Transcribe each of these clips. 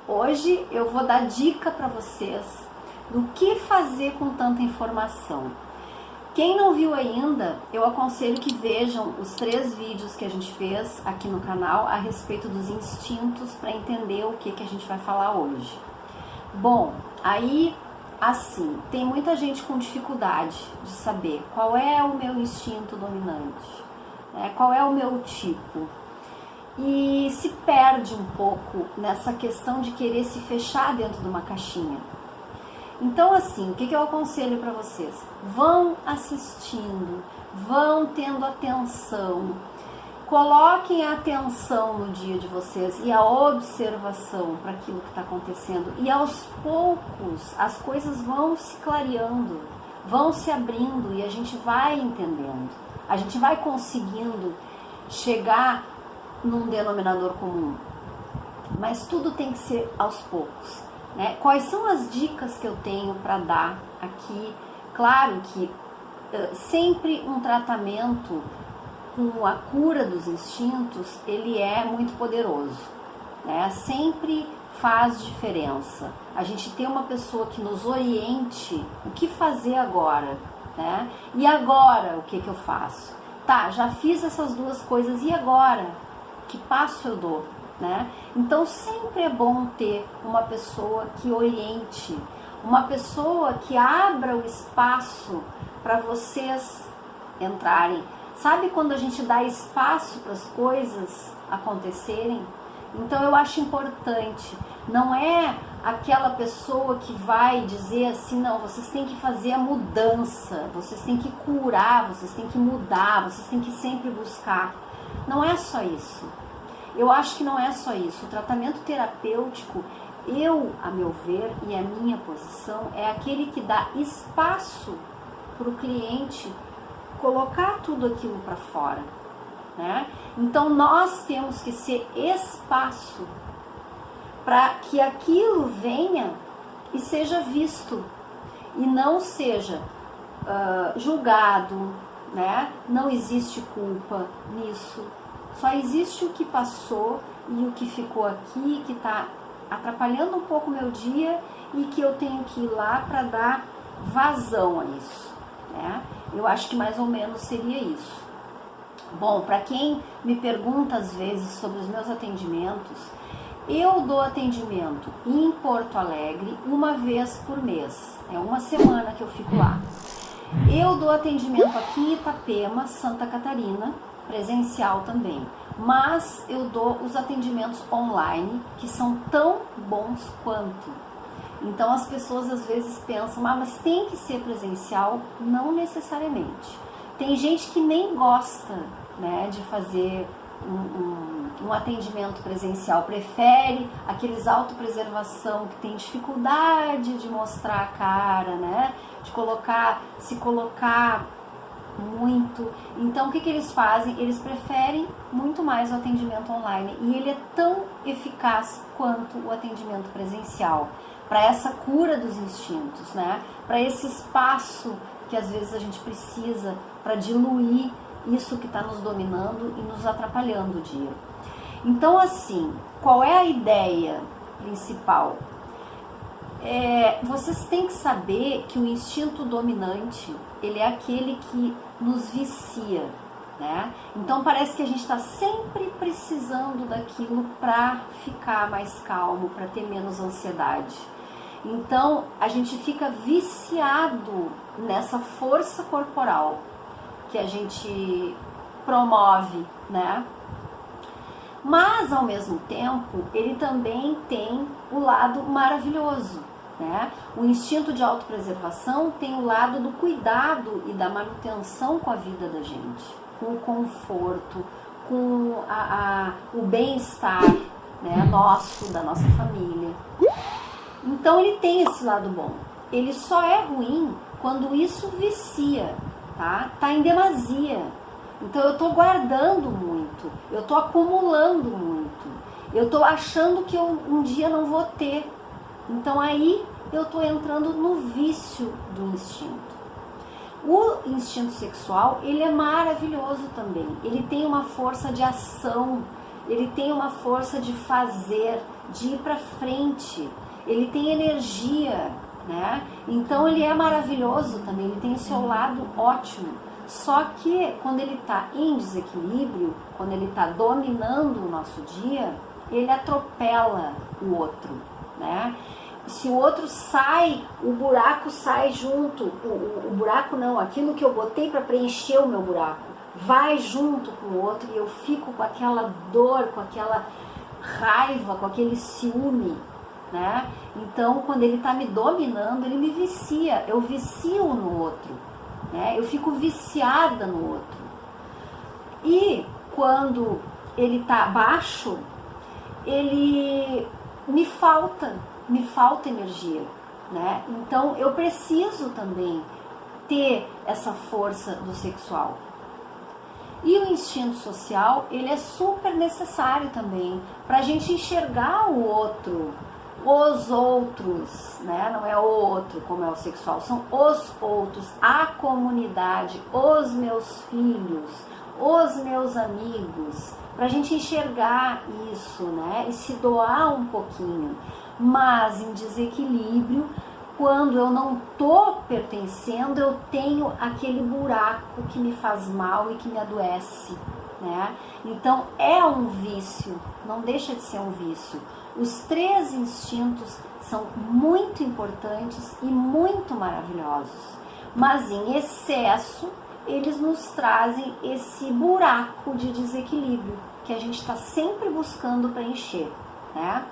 Hoje eu vou dar dica para vocês do que fazer com tanta informação. Quem não viu ainda, eu aconselho que vejam os 3 vídeos que a gente fez aqui no canal a respeito dos instintos para entender o que a gente vai falar hoje. Bom, aí assim, tem muita gente com dificuldade de saber qual é o meu instinto dominante, né? Qual é o meu tipo. E se perde um pouco nessa questão de querer se fechar dentro de uma caixinha. Então assim, o que eu aconselho para vocês? Vão assistindo, vão tendo atenção, coloquem a atenção no dia de vocês e a observação para aquilo que está acontecendo. E aos poucos as coisas vão se clareando, vão se abrindo e a gente vai entendendo. A gente vai conseguindo chegar num denominador comum, mas tudo tem que ser aos poucos, né? Quais são as dicas que eu tenho para dar aqui? Claro que sempre um tratamento com a cura dos instintos, ele é muito poderoso, né? Sempre faz diferença a gente ter uma pessoa que nos oriente o que fazer agora, né? E agora o que eu faço? Tá, já fiz essas 2 coisas, e agora? Que passo eu dou, né? Então sempre é bom ter uma pessoa que oriente, uma pessoa que abra o espaço para vocês entrarem. Sabe quando a gente dá espaço para as coisas acontecerem? Então eu acho importante, não é aquela pessoa que vai dizer assim, não, vocês têm que fazer a mudança, vocês têm que curar, vocês têm que mudar, vocês têm que sempre buscar. Não é só isso. Eu acho que não é só isso. O tratamento terapêutico, a meu ver, e a minha posição, é aquele que dá espaço para o cliente colocar tudo aquilo para fora, né? Então nós temos que ser espaço para que aquilo venha e seja visto e não seja julgado, né? Não existe culpa nisso, só existe o que passou e o que ficou aqui, que está atrapalhando um pouco o meu dia e que eu tenho que ir lá para dar vazão a isso, né? Eu acho que mais ou menos seria isso. Bom, para quem me pergunta às vezes sobre os meus atendimentos, eu dou atendimento em Porto Alegre 1 vez por mês, é 1 semana que eu fico lá. Eu dou atendimento aqui em Itapema, Santa Catarina, presencial também, mas eu dou os atendimentos online, que são tão bons quanto. Então as pessoas às vezes pensam, mas tem que ser presencial? Não necessariamente. Tem gente que nem gosta, né, de fazer um atendimento presencial, prefere aqueles autopreservação que tem dificuldade de mostrar a cara, né, de se colocar muito. Então o que eles fazem? Eles preferem muito mais o atendimento online, e ele é tão eficaz quanto o atendimento presencial para essa cura dos instintos, né? Para esse espaço que às vezes a gente precisa para diluir isso que está nos dominando e nos atrapalhando o dia. Então assim, qual é a ideia principal? Vocês têm que saber que o instinto dominante, ele é aquele que nos vicia, né? Então parece que a gente está sempre precisando daquilo para ficar mais calmo, para ter menos ansiedade. Então a gente fica viciado nessa força corporal que a gente promove, né? Mas ao mesmo tempo ele também tem o lado maravilhoso, né? O instinto de autopreservação tem o lado do cuidado e da manutenção com a vida da gente, com o conforto, com o bem-estar, né, nosso, da nossa família. Então ele tem esse lado bom. Ele só é ruim quando isso vicia, tá? Tá em demasia. Então eu tô guardando muito, eu tô acumulando muito, eu tô achando que eu um dia não vou ter. Então aí eu tô entrando no vício do instinto. O instinto sexual, ele é maravilhoso também. Ele tem uma força de ação, ele tem uma força de fazer, de ir para frente, ele tem energia, né? Então ele é maravilhoso também, ele tem o seu lado ótimo. Só que quando ele está em desequilíbrio, quando ele está dominando o nosso dia, ele atropela o outro, né? Se o outro sai, o buraco sai junto. O buraco não, aquilo que eu botei para preencher o meu buraco, vai junto com o outro e eu fico com aquela dor, com aquela raiva, com aquele ciúme, né? Então, quando ele está me dominando, ele me vicia, eu vicio no outro, né? Eu fico viciada no outro. E quando ele está baixo, ele me falta energia, né? Então eu preciso também ter essa força do sexual. E o instinto social, ele é super necessário também para a gente enxergar o outro, os outros, né? Não é o outro como é o sexual, são os outros, a comunidade, os meus filhos, os meus amigos, para a gente enxergar isso, né? E se doar um pouquinho. Mas em desequilíbrio, quando eu não estou pertencendo, eu tenho aquele buraco que me faz mal e que me adoece, né? Então é um vício, não deixa de ser um vício. Os 3 instintos são muito importantes e muito maravilhosos, mas em excesso eles nos trazem esse buraco de desequilíbrio que a gente está sempre buscando preencher, né?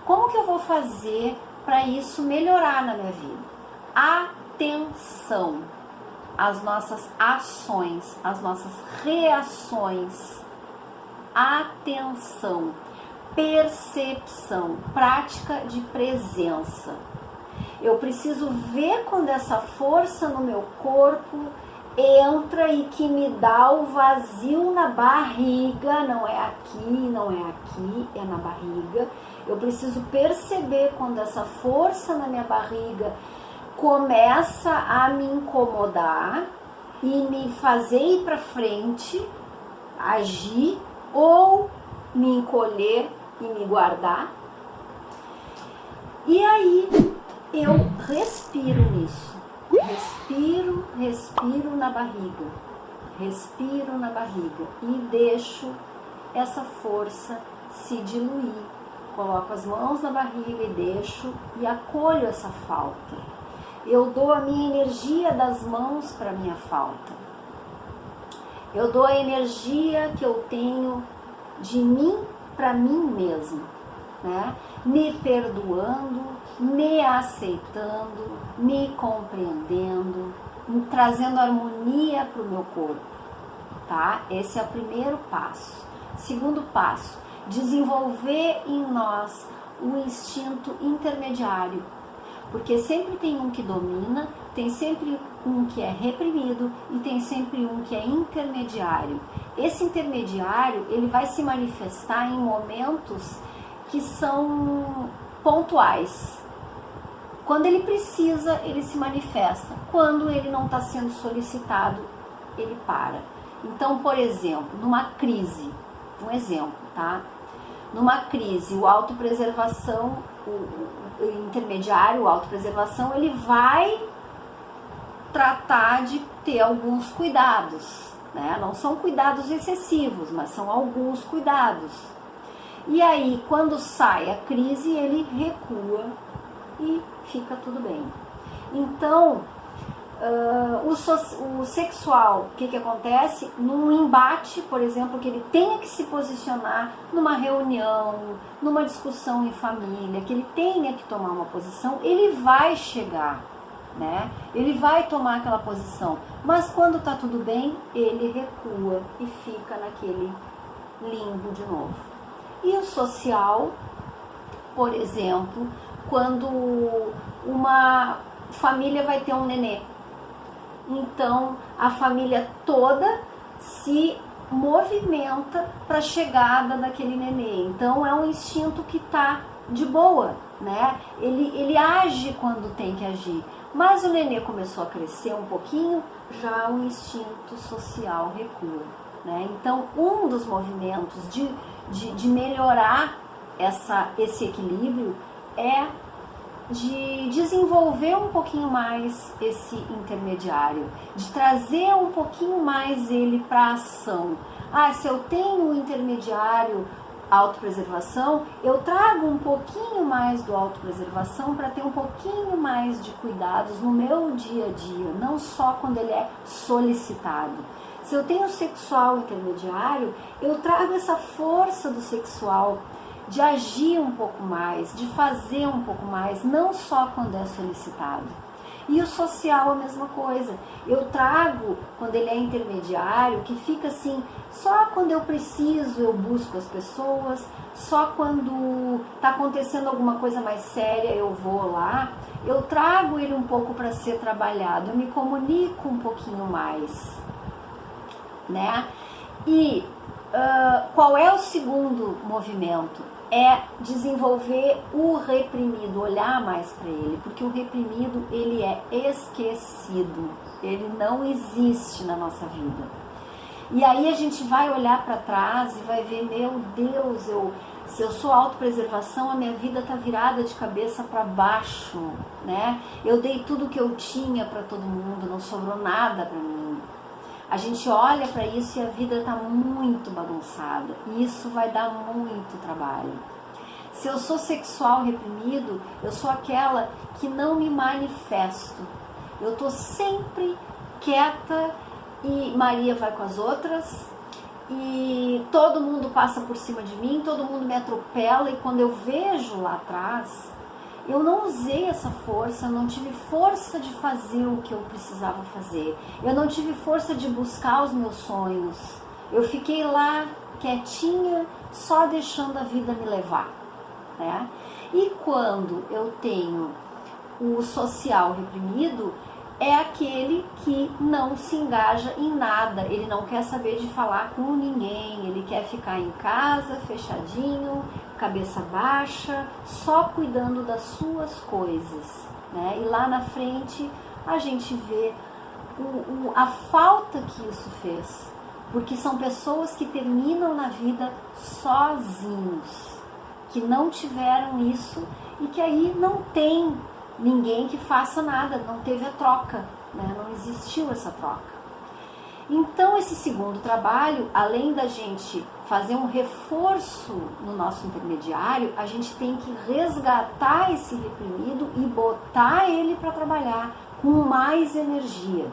Como que eu vou fazer para isso melhorar na minha vida? Atenção às nossas ações, às nossas reações. Atenção, percepção, prática de presença. Eu preciso ver quando essa força no meu corpo entra e que me dá o vazio na barriga, não é aqui, é na barriga. Eu preciso perceber quando essa força na minha barriga começa a me incomodar e me fazer ir para frente, agir ou me encolher e me guardar. E aí eu respiro nisso. Respiro na barriga. Respiro na barriga e deixo essa força se diluir. Coloco as mãos na barriga e deixo e acolho essa falta. Eu dou a minha energia das mãos para a minha falta. Eu dou a energia que eu tenho de mim para mim mesmo, né? Me perdoando, me aceitando, me compreendendo, me trazendo harmonia para o meu corpo, tá? Esse é o primeiro passo. Segundo passo, desenvolver em nós o instinto intermediário, porque sempre tem um que domina, tem sempre um que é reprimido e tem sempre um que é intermediário. Esse intermediário, ele vai se manifestar em momentos que são pontuais. Quando ele precisa, ele se manifesta. Quando ele não está sendo solicitado, ele para. Então, por exemplo, numa crise, um exemplo, tá? Numa crise, o autopreservação, o intermediário, o autopreservação, ele vai tratar de ter alguns cuidados, né? Não são cuidados excessivos, mas são alguns cuidados. E aí, quando sai a crise, ele recua e fica tudo bem. Então, o sexual, o que acontece? Num embate, por exemplo, que ele tenha que se posicionar numa reunião, numa discussão em família, que ele tenha que tomar uma posição, ele vai chegar, né? Ele vai tomar aquela posição, mas quando tá tudo bem, ele recua e fica naquele limbo de novo. E o social, por exemplo, quando uma família vai ter um nenê, então a família toda se movimenta para a chegada daquele nenê. Então é um instinto que está de boa, né? Ele age quando tem que agir. Mas o nenê começou a crescer um pouquinho, já o instinto social recua, né? Então um dos movimentos de melhorar esse equilíbrio é de desenvolver um pouquinho mais esse intermediário, de trazer um pouquinho mais ele para a ação. Se eu tenho um intermediário autopreservação, eu trago um pouquinho mais do autopreservação para ter um pouquinho mais de cuidados no meu dia a dia, não só quando ele é solicitado. Se eu tenho sexual intermediário, eu trago essa força do sexual de agir um pouco mais, de fazer um pouco mais, não só quando é solicitado. E o social a mesma coisa. Eu trago, quando ele é intermediário, que fica assim, só quando eu preciso eu busco as pessoas, só quando está acontecendo alguma coisa mais séria eu vou lá. Eu trago ele um pouco para ser trabalhado, eu me comunico um pouquinho mais, né? E qual é o segundo movimento? É desenvolver o reprimido, olhar mais para ele, porque o reprimido ele é esquecido, ele não existe na nossa vida. E aí a gente vai olhar para trás e vai ver, meu Deus, se eu sou autopreservação, a minha vida está virada de cabeça para baixo, né? Eu dei tudo que eu tinha para todo mundo, não sobrou nada para mim. A gente olha para isso e a vida está muito bagunçada. E isso vai dar muito trabalho. Se eu sou sexual reprimido, eu sou aquela que não me manifesto. Eu estou sempre quieta e Maria vai com as outras. E todo mundo passa por cima de mim, todo mundo me atropela. E quando eu vejo lá atrás, eu não usei essa força, eu não tive força de fazer o que eu precisava fazer. Eu não tive força de buscar os meus sonhos. Eu fiquei lá quietinha, só deixando a vida me levar, né? E quando eu tenho o social reprimido, é aquele que não se engaja em nada, ele não quer saber de falar com ninguém, ele quer ficar em casa, fechadinho, cabeça baixa, só cuidando das suas coisas, né? E lá na frente a gente vê a falta que isso fez, porque são pessoas que terminam na vida sozinhos, que não tiveram isso e que aí não tem ninguém que faça nada, não teve a troca, né? Não existiu essa troca. Então esse segundo trabalho, além da gente fazer um reforço no nosso intermediário, a gente tem que resgatar esse reprimido e botar ele para trabalhar com mais energia,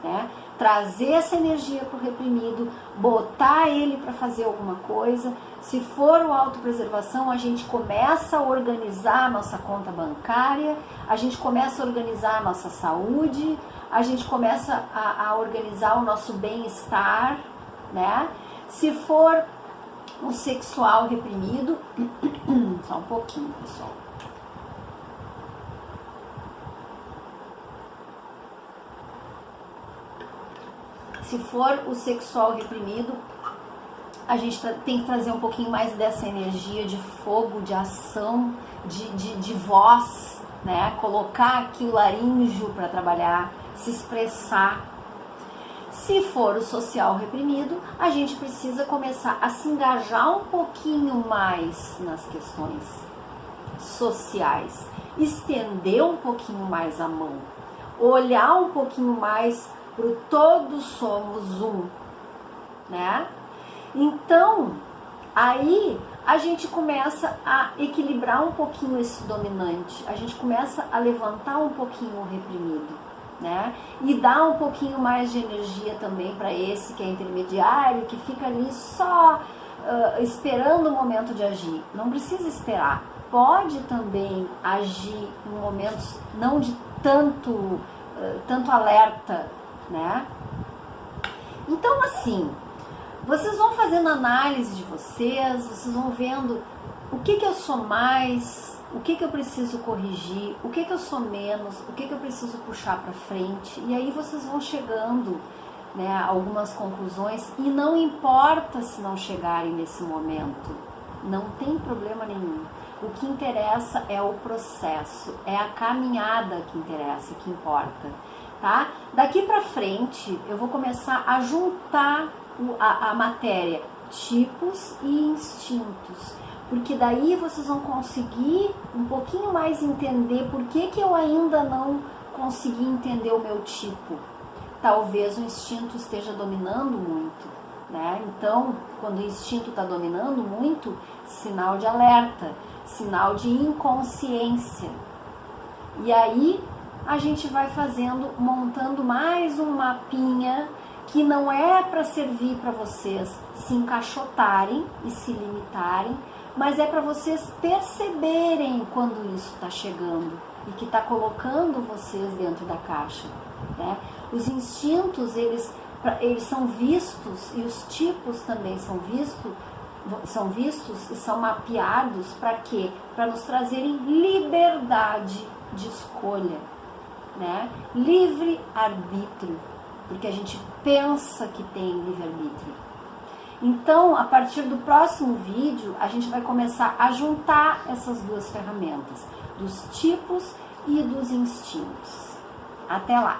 né? Trazer essa energia para o reprimido, botar ele para fazer alguma coisa. Se for o autopreservação, a gente começa a organizar a nossa conta bancária, a gente começa a organizar a nossa saúde, a gente começa a organizar o nosso bem-estar, né? Se for o sexual reprimido, só um pouquinho, pessoal. Se for o sexual reprimido, a gente tem que trazer um pouquinho mais dessa energia de fogo, de ação, de voz, né? Colocar aqui o laríngeo para trabalhar, se expressar. Se for o social reprimido, a gente precisa começar a se engajar um pouquinho mais nas questões sociais, estender um pouquinho mais a mão, olhar um pouquinho mais para o todos somos um, né? Então, aí a gente começa a equilibrar um pouquinho esse dominante, a gente começa a levantar um pouquinho o reprimido, né? E dar um pouquinho mais de energia também para esse que é intermediário, que fica ali só esperando o momento de agir. Não precisa esperar, pode também agir em momentos não de tanto alerta, né? Então, assim, vocês vão fazendo análise de vocês vão vendo o que eu sou mais, o que eu preciso corrigir, o que eu sou menos, o que eu preciso puxar para frente, e aí vocês vão chegando, né, a algumas conclusões, e não importa se não chegarem nesse momento, não tem problema nenhum. O que interessa é o processo, é a caminhada que interessa, que importa, tá? Daqui para frente eu vou começar a juntar a matéria, tipos e instintos, porque daí vocês vão conseguir um pouquinho mais entender por que eu ainda não consegui entender o meu tipo. Talvez o instinto esteja dominando muito, né? Então, quando o instinto está dominando muito, sinal de alerta, sinal de inconsciência. E aí a gente vai montando mais um mapinha que não é para servir para vocês se encaixotarem e se limitarem, mas é para vocês perceberem quando isso está chegando e que está colocando vocês dentro da caixa, né? Os instintos, eles são vistos, e os tipos também são vistos e são mapeados para quê? Para nos trazerem liberdade de escolha, né? Livre-arbítrio, porque a gente pensa que tem livre-arbítrio. Então, a partir do próximo vídeo, a gente vai começar a juntar essas duas ferramentas, dos tipos e dos instintos. Até lá!